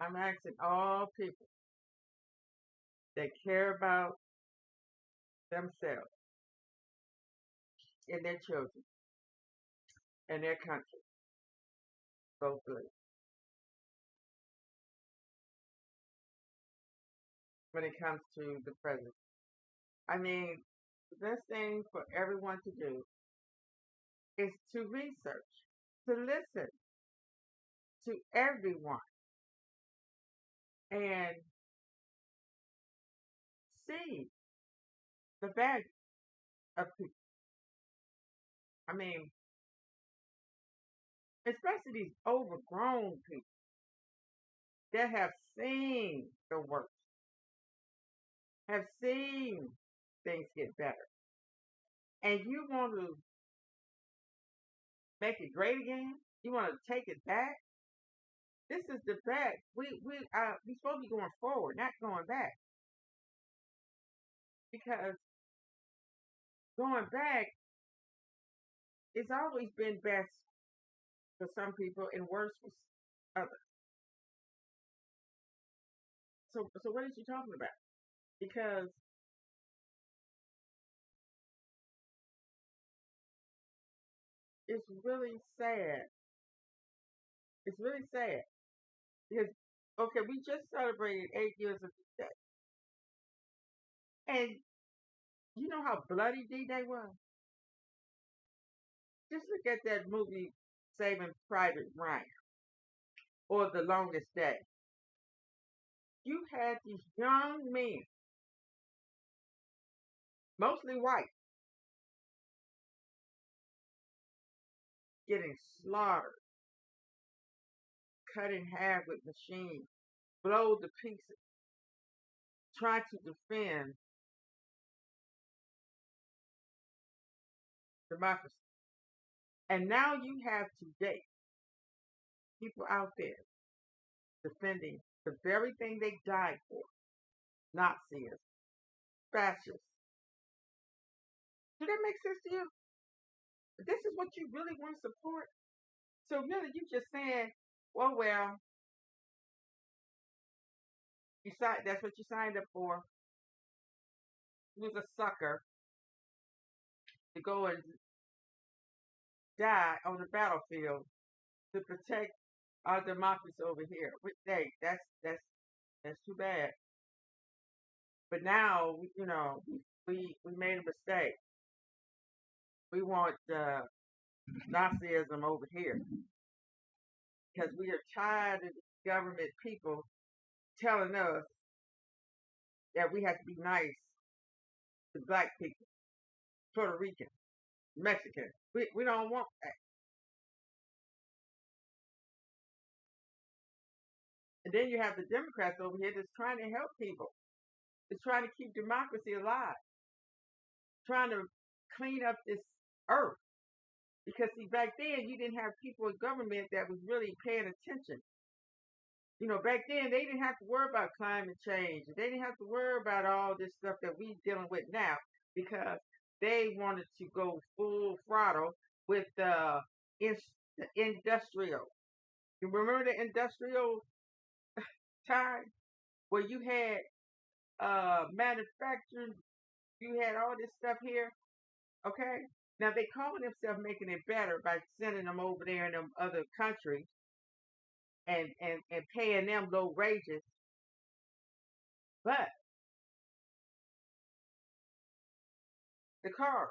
I'm asking all people that care about themselves and their children and their country, vote blue when it comes to the president. I mean, the best thing for everyone to do is to research, to listen to everyone and see the value of people. I mean, especially these overgrown people that have seen the worst, have seen things get better, and you want to make it great again. You want to take it back. This is the back. We supposed to be going forward, not going back, because going back it's always been best for some people and worse for others. So what is you talking about? Because it's really sad. It's really sad because okay, we just celebrated 8 years of D-Day, and you know how bloody D-Day was. Just look at that movie, Saving Private Ryan or The Longest Day. You had these young men, mostly white, getting slaughtered, cut in half with machines, blown to pieces, trying to defend democracy. And now you have today people out there defending the very thing they died for, Nazism, fascists. Does that make sense to you? This is what you really want to support. So really, you just saying, well, that's what you signed up for. You was a sucker to go and die on the battlefield to protect our democracy over here. Hey, that's too bad. But now, we made a mistake. We want Nazism over here because we are tired of the government people telling us that we have to be nice to black people, Puerto Rican, Mexican. We don't want that. And then you have the Democrats over here that's trying to help people. It's trying to keep democracy alive, trying to clean up this earth. Because see, back then you didn't have people in government that was really paying attention. Back then they didn't have to worry about climate change. They didn't have to worry about all this stuff that we dealing with now because they wanted to go full throttle with the industrial. You remember the industrial time where you had manufacturing, you had all this stuff here. Okay, now they call themselves making it better by sending them over there in them other countries and paying them low wages. But the cars,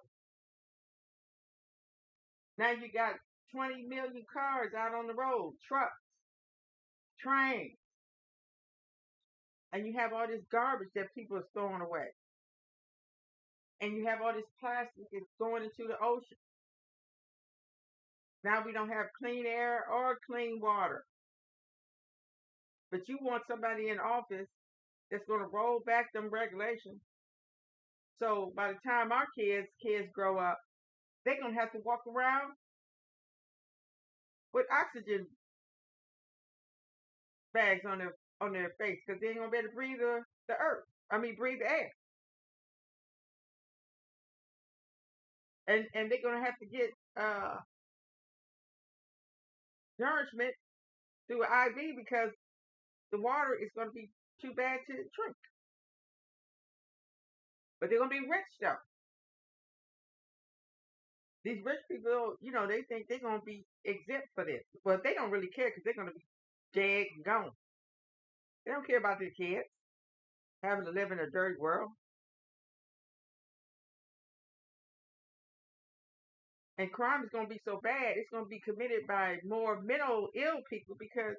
now you got 20 million cars out on the road, trucks, trains, and you have all this garbage that people are throwing away. And you have all this plastic that's going into the ocean. Now we don't have clean air or clean water. But you want somebody in office that's going to roll back them regulations. So by the time our kids grow up, they're going to have to walk around with oxygen bags on their face because they ain't gonna be able to breathe the earth. I mean, breathe the air, and they're gonna have to get nourishment through an IV because the water is going to be too bad to drink. But they're going to be rich though. These rich people, they think they're going to be exempt for this. But they don't really care because they're going to be dead and gone. They don't care about their kids having to live in a dirty world. And crime is going to be so bad, it's going to be committed by more mental ill people because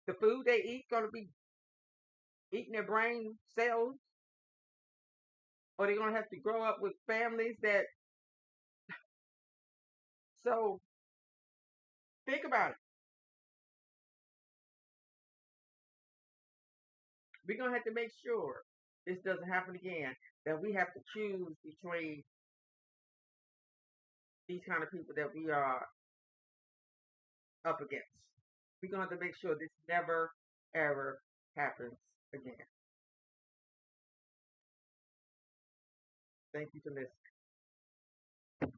the food they eat going to be eating their brain cells, or they're going to have to grow up with families that. So think about it. We're going to have to make sure this doesn't happen again, that we have to choose between these kind of people that we are up against. We're going to have to make sure this never, ever happens again. Thank you for listening.